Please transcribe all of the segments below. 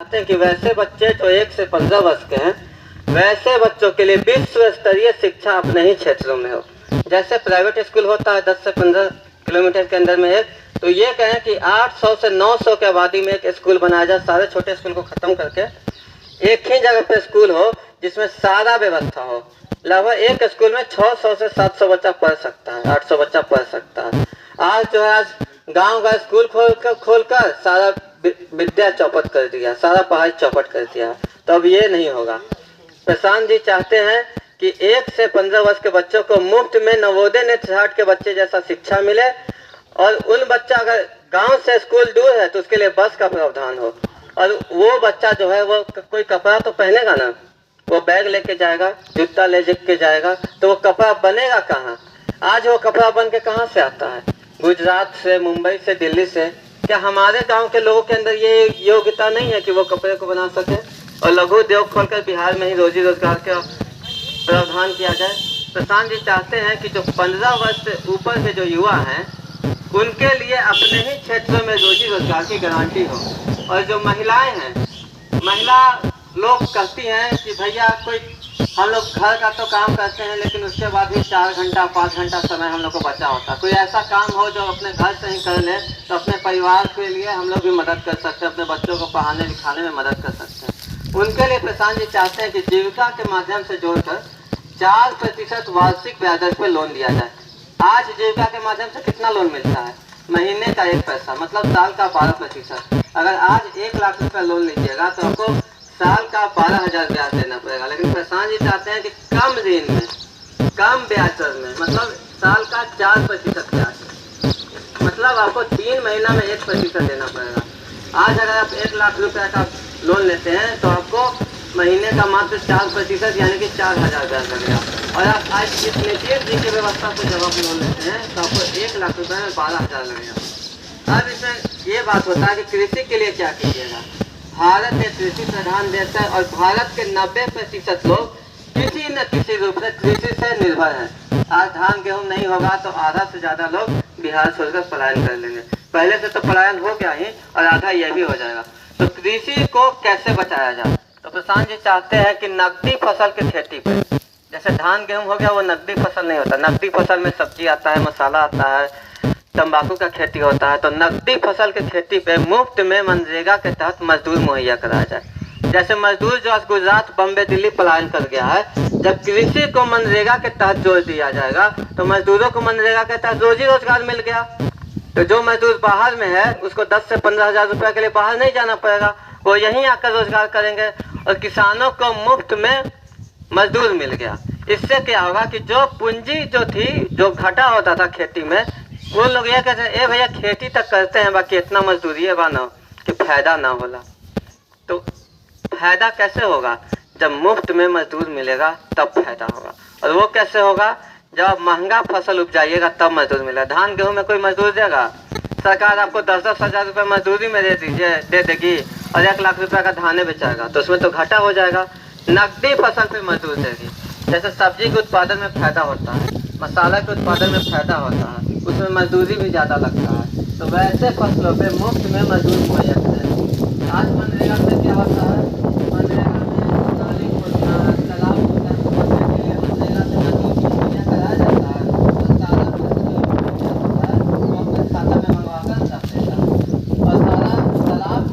चाहते हैं कि वैसे बच्चे जो 1 से 15 वर्ष के हैं, वैसे बच्चों के लिए विश्व स्तरीय शिक्षा अपने ही क्षेत्रों में हो। जैसे प्राइवेट स्कूल होता है 10 से 15 किलोमीटर के अंदर में एक, तो ये कहें कि 800 से 900 के आबादी में एक स्कूल बनाया जाए, सारे छोटे स्कूल को ख़त्म करके एक ही जगह पे स्कूल हो जिसमें सारा व्यवस्था हो। लगभग एक स्कूल में 600 से 700 बच्चा पढ़ सकता है, 800 बच्चा पढ़ सकता है। आज जो है गांव का स्कूल खोलकर सारा विद्या चौपट कर दिया, सारा पढ़ाई चौपट कर दिया। तो अब ये नहीं होगा। प्रशांत जी चाहते हैं कि 1 से 15 वर्ष के बच्चों को मुफ्त में नवोदय नेत्रहाट के बच्चे जैसा शिक्षा मिले, और उन बच्चा अगर गांव से स्कूल दूर है तो उसके लिए बस का प्रावधान हो। और वो बच्चा जो है वो कोई कपड़ा तो पहनेगा ना, वो बैग लेके जाएगा, जूता ले के जाएगा, तो वो कपड़ा बनेगा कहाँ? आज वो कपड़ा बन के कहाँ से आता है? गुजरात से, मुंबई से, दिल्ली से। क्या हमारे गांव के लोगों के अंदर ये योग्यता नहीं है कि वो कपड़े को बना सके? और लघु उद्योग खोलकर बिहार में ही रोजी रोजगार का प्रावधान किया जाए। प्रशांत जी चाहते हैं कि जो 15 वर्ष से ऊपर के जो युवा हैं उनके लिए अपने ही क्षेत्रों में रोजी रोजगार की गारंटी हो। और जो महिलाएं हैं, महिला लोग कहती हैं कि भैया कोई हम लोग घर का तो काम करते हैं लेकिन उसके बाद भी 4 घंटा 5 घंटा समय हम लोग को बचा होता है। कोई ऐसा काम हो जो अपने घर से ही कर ले तो अपने परिवार के लिए हम लोग भी मदद कर सकते हैं, अपने बच्चों को पढ़ाने लिखाने में मदद कर सकते हैं। उनके लिए प्रशांत जी चाहते हैं कि जीविका के माध्यम से जोड़कर 4% वार्षिक ब्याज दर पर लोन दिया जाए। आज जीविका के माध्यम से कितना लोन मिलता है? महीने का 1 पैसा, मतलब साल का 12%। अगर आज 1 लाख रुपया लोन लीजिएगा तो आपको साल का 12,000 ब्याज देना पड़ेगा। लेकिन प्रशांत जी चाहते हैं कि कम ऋण में, कम ब्याज दर में, मतलब साल का 4% ब्याज, मतलब आपको 3 महीना में 1% देना पड़ेगा। आज अगर आप 1 लाख रुपया का लोन लेते हैं तो आपको महीने का मात्र 4% यानी कि 4,000 ब्याज लगेगा। और आप आज इस नीतीश जी की व्यवस्था से जब आप लोन लेते हैं तो आपको 1 लाख रुपये में 12,000 लगेगा। अब इसमें ये बात होता है कि कृषि के लिए क्या कीजिएगा। भारत एक कृषि प्रधान देश है और भारत के 90% लोग किसी न किसी रूप से कृषि से निर्भर हैं। आज धान गेहूँ नहीं होगा तो आधा से ज़्यादा लोग बिहार छोड़कर पलायन कर लेंगे। पहले से तो पलायन हो गया ही और आधा ये भी हो जाएगा। तो कृषि को कैसे बचाया जाए? तो प्रशांत जी चाहते हैं कि नकदी फसल की खेती पर, जैसे धान गेहूँ हो गया वो नकदी फसल नहीं होता, नकदी फसल में सब्जी आता है, मसाला आता है, तंबाकू का खेती होता है। तो नकदी फसल की खेती पे मुफ्त में मनरेगा के तहत मजदूर मुहैया कराया जाए। जैसे मजदूर जो आज गुजरात, बम्बे, दिल्ली पलायन कर गया है, जब कृषि को मनरेगा के तहत जोड़ दिया जाएगा तो मजदूरों को मनरेगा के तहत रोजी रोजगार मिल गया। तो जो मजदूर बाहर में है उसको 10 से 15,000 रुपये के लिए बाहर नहीं जाना पड़ेगा, वो यहीं आकर रोजगार करेंगे। और किसानों को मुफ्त में मजदूर मिल गया। इससे क्या होगा कि जो पूंजी जो थी, जो घाटा होता था खेती में, वो लोग ये कहते हैं ए भैया खेती तक करते हैं बाकी इतना मजदूरी है बना कि फायदा ना होला। तो फायदा कैसे होगा? जब मुफ्त में मजदूर मिलेगा तब फायदा होगा। और वो कैसे होगा? जब आप महंगा फसल उपजाइएगा तब मजदूर मिलेगा। धान गेहूँ में कोई मजदूर देगा? सरकार आपको 10-10 हज़ार रुपये मजदूरी में दे देगी और 1 लाख रुपये का धाने बेचाएगा तो उसमें तो घाटा हो जाएगा। नकदी फसल पे मजदूर देगी। जैसे सब्जी के उत्पादन में फायदा होता है, मसाला के उत्पादन में फायदा होता है, उसमें मजदूरी भी ज़्यादा लगता है। तो वैसे फसलों पे मुफ्त में मजदूर मुहैया करें। आज मनरेगा में क्या होता है? मनरेगा में नाली खोदना, तालाब खोदना के लिए मनरेगा से मजदूर मुहैया कराया जाता है और सारा पैसा जो होता है वो अपने खाता में मंगवा कर रख देता है। और सारा तालाब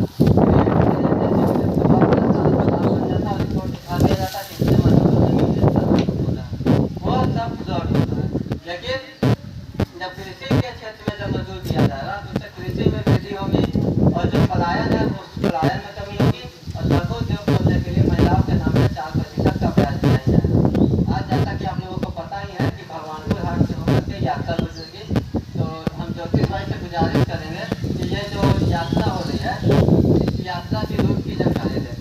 लेकिन जब कृषि के क्षेत्र में जब मजदूर दिया जाएगा तो उससे कृषि में वृद्धि होगी और जो पलायन है उस पलायन में कमी होगी और लघु उद्योग खोलने के लिए महिलाओं के नाम पे 4% का ब्याज दिया जाएगा। आज जैसा कि आप लोगों को पता ही है कि भगवानपुर हाट से होकर के यात्रा गुजरेगी, तो हम ज्योतिष भाई से गुजारिश करेंगे कि ये जो यात्रा हो रही है इस यात्रा की रूट की जानकारी दें।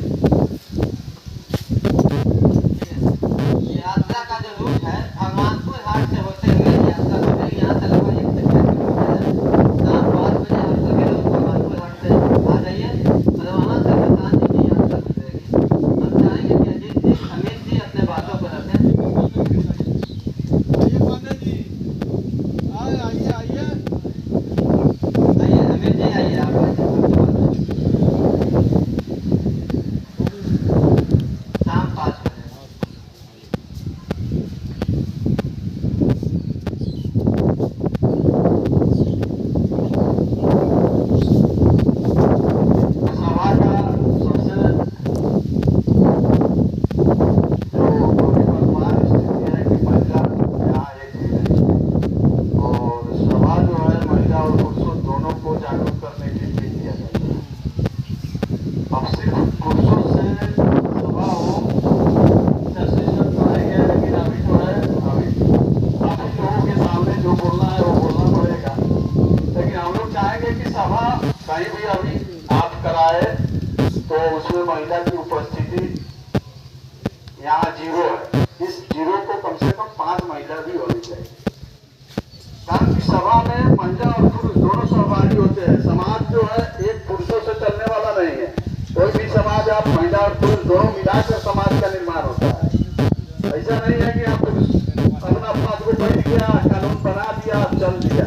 यात्रा का जो रूट है भगवानपुर हाट से होते हुए यात्रा गुजरेगी। यहाँ से लगभग 1 से 1.5 किलोमीटर है। शाम 5 बजे आप सभी लोग भगवानपुर हाट से आ जाइए और वहाँ से प्रशांत जी की यात्रा गुजरेगी। हम चाहेंगे कि अजीत जी, अमित जी अपने बातों को रखें। आइए अमित जी, आइए आप। उसमें महिला की उपस्थिति यहाँ 0 है। इस 0 को कम से कम 5 महिला भी होनी चाहिए, कारण कि सभा में महिला और पुरुष दोनों सहभागी होते हैं। समाज जो है एक पुरुषों से चलने वाला नहीं है। कोई भी समाज आप महिला और पुरुष दोनों मिलाकर समाज का निर्माण होता है। ऐसा नहीं है कि आप पुरुष अपना 5 को बैठ गया, कानून बना दिया, चल दिया।